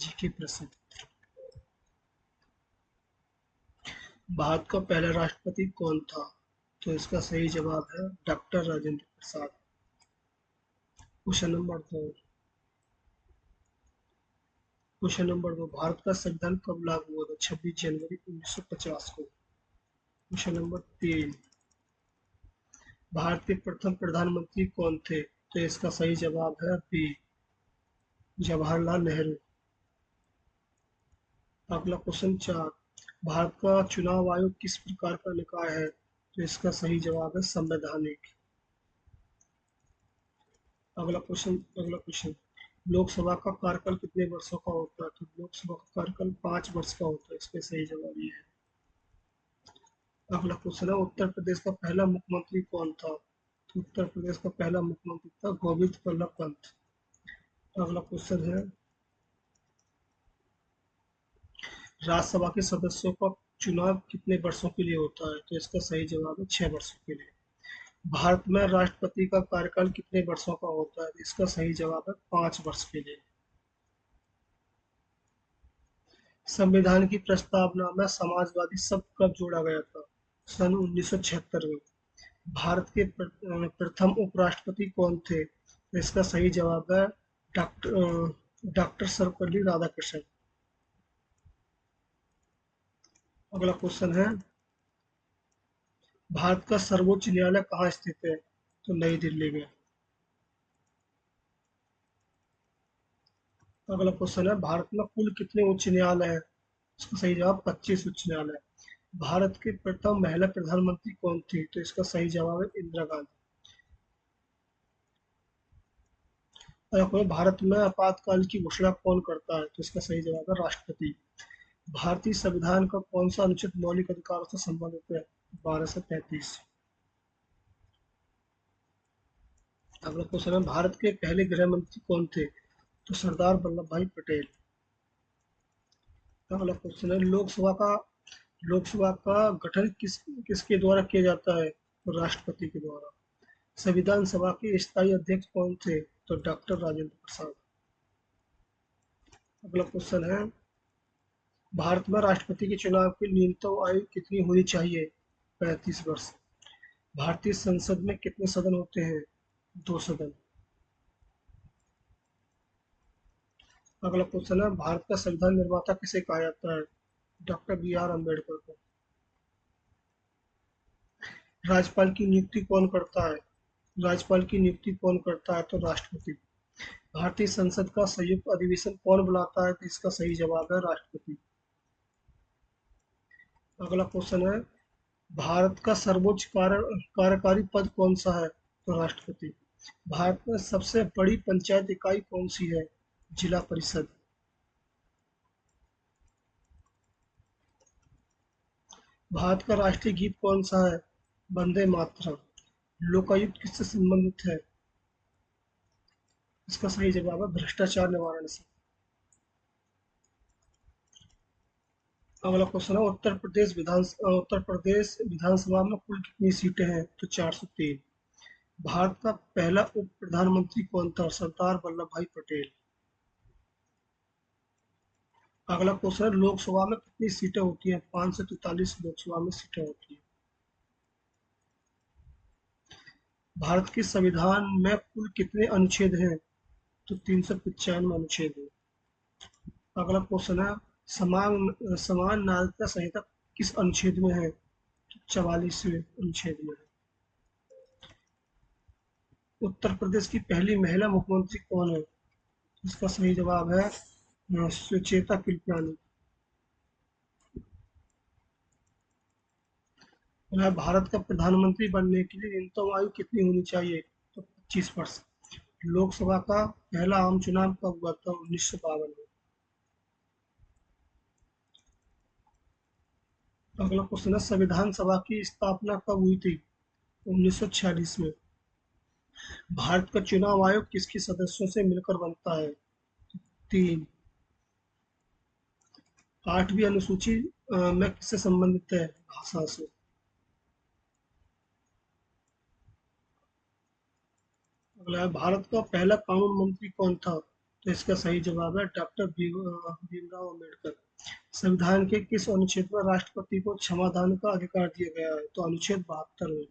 GK प्रश्न। भारत का पहला राष्ट्रपति कौन था? तो इसका सही जवाब है doctor Rajendra Prasad. Question number दो। क्वेश्चन नंबर दो, भारत का संविधान कब लागू हुआ था? 26 जनवरी 1950 को। क्वेश्चन नंबर तीन, भारत के प्रथम प्रधानमंत्री कौन थे? तो इसका सही जवाब है बी, जवाहरलाल नेहरू। अगला क्वेश्चन चार, भारत का चुनाव आयोग किस प्रकार का निकाय है? तो इसका सही जवाब है संवैधानिक। अगला क्वेश्चन, लोकसभा का कार्यकाल कितने वर्षों का होता है? तो लोकसभा का कार्यकाल 5 वर्ष का होता है। इसका सही जवाब ये है। अगला क्वेश्चन है, उत्तर प्रदेश का पहला मुख्यमंत्री कौन था? तो उत्तर प्रदेश का पहला मुख्यमंत्री था गोविंद बल्लभ पंत। अगला क्वेश्चन है, राज्यसभा के सदस्यों का चुनाव कितने वर्षों के लिए होता है? तो इसका सही जवाब है 6 वर्षों के लिए। भारत में राष्ट्रपति का कार्यकाल कितने वर्षों का होता है? इसका सही जवाब है 5 वर्ष के लिए। संविधान की प्रस्तावना में समाजवादी शब्द कब जोड़ा गया था? सन 1976 में। भारत के प्रथम उपराष्ट्रपति कौन थे? तो इसका सही जवाब है डॉक्टर सर्वपल्ली राधाकृष्णन। अगला क्वेश्चन है, भारत का सर्वोच्च न्यायालय कहाँ स्थित है? तो नई दिल्ली में। अगला क्वेश्चन है, भारत में कुल कितने उच्च न्यायालय हैं? इसका सही जवाब 25 उच्च न्यायालय। भारत की प्रथम महिला प्रधानमंत्री कौन थी? तो इसका सही जवाब है इंदिरा गांधी। भारत में आपातकाल की घोषणा कौन करता है? तो इसका सही जवाब है राष्ट्रपति। भारतीय संविधान का कौन सा अनुच्छेद मौलिक अधिकारों से संबंधित है? 12 से 35। अगला क्वेश्चन है, भारत के पहले गृह मंत्री कौन थे? तो सरदार वल्लभ भाई पटेल। अगला क्वेश्चन है, लोकसभा का गठन किसके द्वारा किया जाता है? तो राष्ट्रपति के द्वारा। संविधान सभा के स्थायी अध्यक्ष कौन थे? तो डॉक्टर राजेंद्र प्रसाद। अगला क्वेश्चन है, भारत में राष्ट्रपति के चुनाव की न्यूनतम आयु कितनी होनी चाहिए? 35 वर्ष। भारतीय संसद में कितने सदन होते हैं? 2 सदन। अगला क्वेश्चन है, भारत का संविधान निर्माता किसे कहा जाता है? डॉक्टर बी आर अम्बेडकर को। राज्यपाल की नियुक्ति कौन करता है? राज्यपाल की नियुक्ति कौन करता है? तो राष्ट्रपति। भारतीय संसद का संयुक्त अधिवेशन कौन बुलाता है? तो इसका सही जवाब है राष्ट्रपति। अगला क्वेश्चन है, भारत का सर्वोच्च कार्यकारी पद कौन सा है? तो राष्ट्रपति। भारत में सबसे बड़ी पंचायत इकाई कौन सी है? जिला परिषद। भारत का राष्ट्रीय गीत कौन सा है? वंदे मातरम। लोकायुक्त किससे संबंधित है? इसका सही जवाब है भ्रष्टाचार निवारण से। अगला क्वेश्चन है, उत्तर प्रदेश विधानसभा में कुल कितनी सीटें हैं? तो 403। भारत का पहला उप प्रधानमंत्री कौन था? सरदार वल्लभ भाई पटेल। अगला क्वेश्चन है, लोकसभा में कितनी सीटें होती हैं? 543 लोकसभा में सीटें होती हैं। भारत के संविधान में कुल कितने अनुच्छेद हैं? तो 395 अनुच्छेद हैं। अगला क्वेश्चन है, समान नागरिकता संहिता किस अनुच्छेद में है? 44वें अनुच्छेद में है। उत्तर प्रदेश की पहली महिला मुख्यमंत्री कौन है? इसका सही जवाब है सुचेता कृपलानी। भारत का प्रधानमंत्री बनने के लिए न्यूनतम आयु कितनी होनी चाहिए? तो 25 वर्ष। लोकसभा का पहला आम चुनाव कब हुआ था? 1952 में। अगला क्वेश्चन है, संविधान सभा की स्थापना कब हुई थी? 1946 में। भारत का चुनाव आयोग किसके सदस्यों से मिलकर बनता है? 3। आठवीं अनुसूची में किससे संबंधित है? भाषा से। अगला है, भारत का पहला कानून मंत्री कौन था? तो इसका सही जवाब है डॉक्टर भीमराव अम्बेडकर। संविधान के किस अनुच्छेद में राष्ट्रपति को क्षमादान का अधिकार दिया गया है? तो अनुच्छेद 72 में।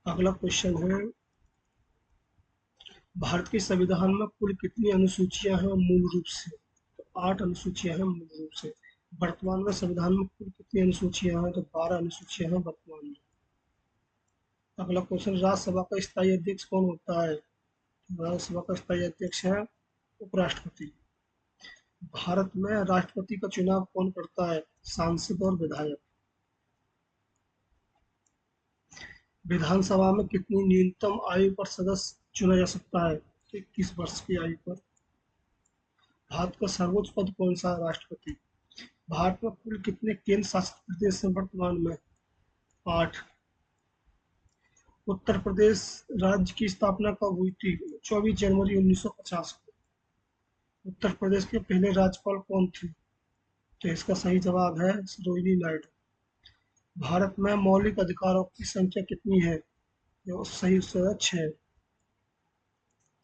अगला क्वेश्चन है, भारत के संविधान में कुल कितनी अनुसूचियां हैं मूल रूप से? तो 8 अनुसूचियां हैं मूल रूप से। वर्तमान में संविधान में कुल कितनी अनुसूचियां हैं? तो 12 अनुसूचियां हैं वर्तमान में। अगला क्वेश्चन, राज्यसभा का स्थायी अध्यक्ष कौन होता है? राज्यसभा का स्थायी अध्यक्ष है उपराष्ट्रपति। भारत में राष्ट्रपति का चुनाव कौन करता है? सांसद और विधायक। विधानसभा में कितनी न्यूनतम आयु पर सदस्य चुना जा सकता है? 21 वर्ष की आयु पर। भारत का सर्वोच्च पद कौन सा है? राष्ट्रपति। भारत में कुल कितने केंद्र शासित प्रदेश हैं वर्तमान में? 8। उत्तर प्रदेश राज्य की स्थापना कब हुई थी? 24 जनवरी 1950 को। उत्तर प्रदेश के पहले राज्यपाल कौन थे? तो इसका सही जवाब है सरोजिनी नायडू। भारत में मौलिक अधिकारों की संख्या कितनी है? जो सही उत्तर है 6।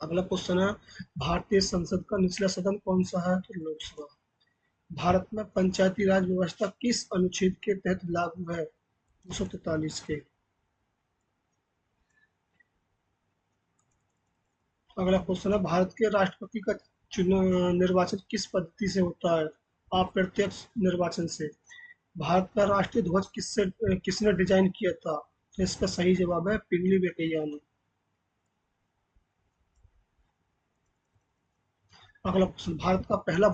अगला क्वेश्चन है, भारतीय संसद का निचला सदन कौन सा है? तो लोकसभा। भारत में पंचायती राज व्यवस्था किस अनुच्छेद के तहत लागू है? 243 के। अगला क्वेश्चन है, भारत के राष्ट्रपति का निर्वाचन किस पद्धति से होता है? अप्रत्यक्ष निर्वाचन से। भारत का राष्ट्रीय ध्वज किसने डिजाइन किया था? तो इसका सही जवाब है पिंगली वेंकैया ने। अगला क्वेश्चन, भारत का पहला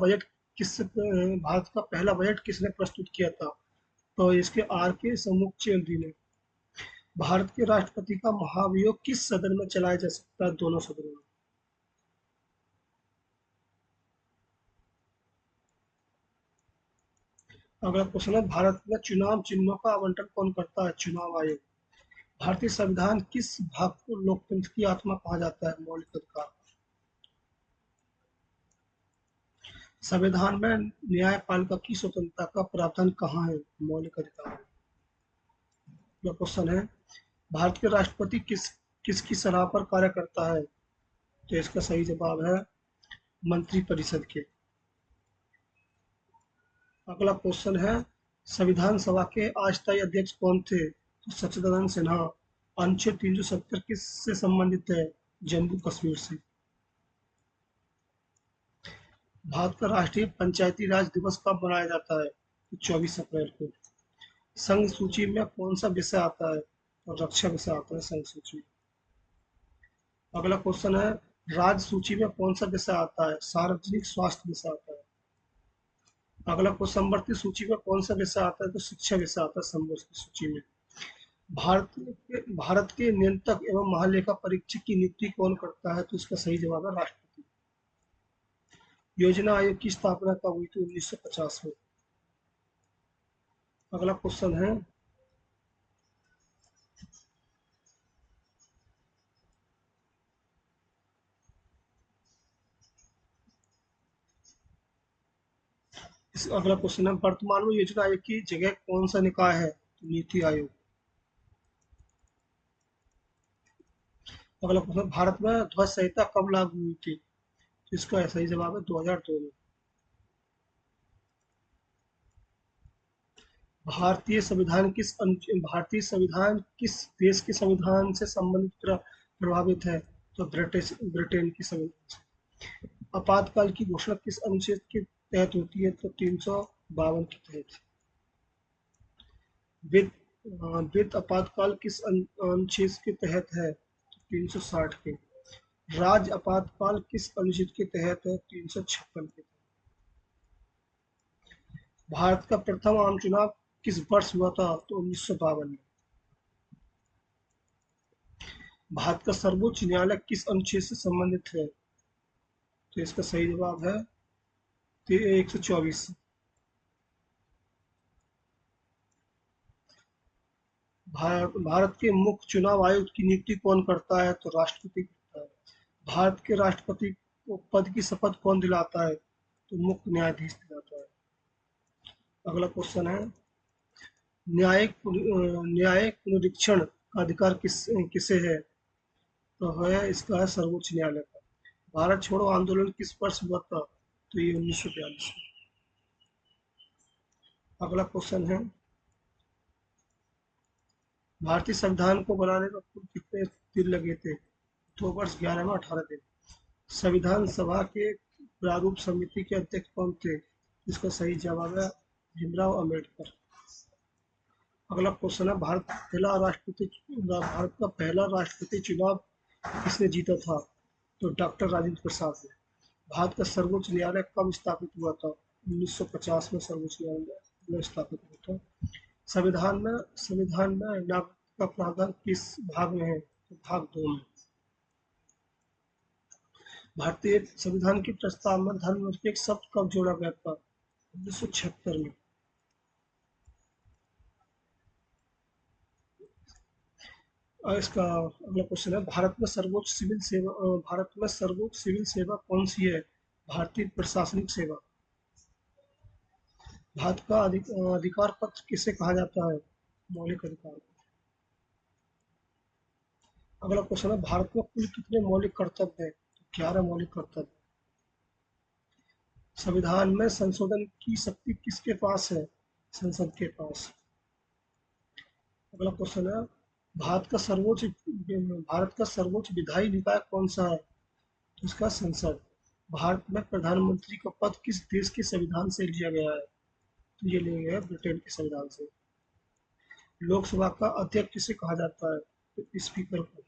बजट किसने प्रस्तुत किया था? तो इसके आर के समुच्चयंती ने। भारत के राष्ट्रपति का महाभियोग किस सदन में चलाया जा सकता है? दोनों सदनों में। अगला क्वेश्चन है, भारत में चुनाव चिन्हों का आवंटन कौन करता है? चुनाव आयोग। भारतीय संविधान किस भाग को लोकतंत्र की आत्मा कहा जाता है? मौलिक अधिकार। संविधान में न्यायपालिका की स्वतंत्रता का प्रावधान कहाँ है? मौलिक अधिकार। अगला क्वेश्चन है, भारत के राष्ट्रपति किसकी सलाह पर कार्य करता है? तो इसका सही जवाब है मंत्रिपरिषद के। अगला क्वेश्चन है, संविधान सभा के अस्थायी अध्यक्ष कौन थे? तो सच्चिदानंद सिन्हा। अनुच्छेद 370 किससे संबंधित है? जम्मू कश्मीर से। भारत का राष्ट्रीय पंचायती राज दिवस कब मनाया जाता है? तो 24 अप्रैल को। संघ सूची में कौन सा विषय आता है? तो रक्षा विषय आता है संघ सूची में। अगला क्वेश्चन है, राज्य सूची में कौन सा विषय आता है? सार्वजनिक स्वास्थ्य विषय आता है। अगला क्वेश्चन, समवर्ती सूची में कौन सा विषय आता है? तो शिक्षा विषय आता है समवर्ती सूची में। भारत के नियंत्रक एवं महालेखा परीक्षक की नियुक्ति कौन करता है? तो इसका सही जवाब है राष्ट्रपति। योजना आयोग की स्थापना कब हुई थी? 1950 में। अगला क्वेश्चन है, अगला क्वेश्चन है, वर्तमान में योजना आयोग की जगह कौन सा निकाय है? तो नीति आयोग। अगला क्वेश्चन, भारत में ध्वज संहिता कब लागू हुई थी? तो इसका सही जवाब है 2002 में। भारतीय संविधान किस देश के संविधान से प्रभावित है? तो ब्रिटेन की संविधान से। आपातकाल की घोषणा किस अनुच्छेद के तहत होती है? तो 352 के तहत। वित्त आपातकाल किस अनुच्छेद के तहत है? 360 के। राज्य आपातकाल किस अनुच्छेद के तहत है? 356 के। भारत का प्रथम आम चुनाव किस वर्ष हुआ था? तो 1952 में। भारत का सर्वोच्च न्यायालय किस अनुच्छेद से संबंधित है? तो इसका सही जवाब है 124। भारत के मुख्य चुनाव आयुक्त की नियुक्ति कौन करता है? तो राष्ट्रपति करता है। भारत के राष्ट्रपति को पद की शपथ कौन दिलाता है? तो मुख्य न्यायाधीश दिलाता है। अगला क्वेश्चन है, न्यायिक पुनरीक्षण का अधिकार किसे है? तो है इसका है सर्वोच्च न्यायालय का। भारत छोड़ो आंदोलन किस वर्ष हुआ था? तो ये 1942 में। अगला क्वेश्चन है, भारतीय संविधान को बनाने में कुल कितने दिन लगे थे? 2 वर्ष 11 में 18 दिन। संविधान सभा के प्रारूप समिति के अध्यक्ष कौन थे? इसका सही जवाब है भीमराव अम्बेडकर। अगला क्वेश्चन है, भारत का पहला राष्ट्रपति चुनाव किसने जीता था? तो डॉक्टर राजेंद्र प्रसाद ने। भारत का सर्वोच्च न्यायालय कब स्थापित हुआ था? 1950 में सर्वोच्च न्यायालय स्थापित हुआ था। संविधान में नागरिकता का प्रावधान किस भाग में है? तो भाग 2 में। भारतीय संविधान के प्रस्ताव में धर्मनिरपेक्ष शब्द कब जोड़ा गया था? 1976 में। और इसका अगला क्वेश्चन है, भारत में सर्वोच्च सिविल सेवा कौन सी है? भारतीय प्रशासनिक सेवा। भारत का अधिकार पत्र किसे कहा जाता है? मौलिक अधिकार। अगला क्वेश्चन है, भारत में कुल कितने मौलिक कर्तव्य हैं? तो 11 मौलिक कर्तव्य। संविधान में संशोधन की शक्ति किसके पास है? संसद के पास। अगला क्वेश्चन है, भारत का सर्वोच्च विधायी निकाय कौन सा है? तो इसका संसद। भारत में प्रधानमंत्री का पद किस देश के संविधान से लिया गया है? तो ये लिया गया है ब्रिटेन के संविधान से। लोकसभा का अध्यक्ष किसे कहा जाता है? तो स्पीकर को।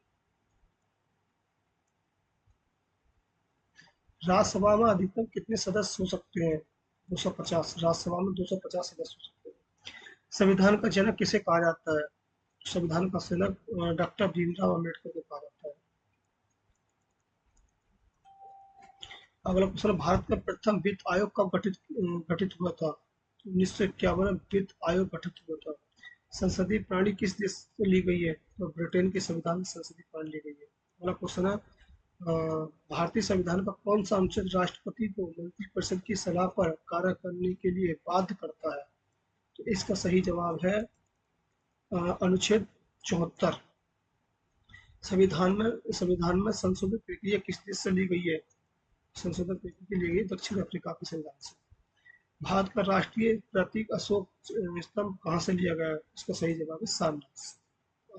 राज्यसभा में अधिकतम कितने सदस्य हो सकते हैं? 250। राज्यसभा में 250 सदस्य हो सकते हैं। संविधान का जनक किसे कहा जाता है? संविधान का जनक डॉक्टर भीमराव अम्बेडकर को कहा जाता है। अगला क्वेश्चन, भारत का प्रथम वित्त आयोग कब गठित हुआ था? 1951 में वित्त आयोग गठित हुआ था। संसदीय प्रणाली किस देश से ली गई है? तो ब्रिटेन के संविधान से संसदीय प्रणाली ली गई है। अगला क्वेश्चन है, भारतीय संविधान का कौन सा अनुच्छेद राष्ट्रपति को मंत्रिपरिषद की सलाह पर कार्य करने के लिए बाध्य करता है? तो इसका सही जवाब है अनुच्छेद 74। संविधान में संशोधित प्रक्रिया किस देश से ली गई है? संशोधन प्रक्रिया ली गई दक्षिण अफ्रीका के संविधान से। भारत का राष्ट्रीय प्रतीक अशोक स्तंभ कहाँ से लिया गया है? इसका सही जवाब है सारनाथ।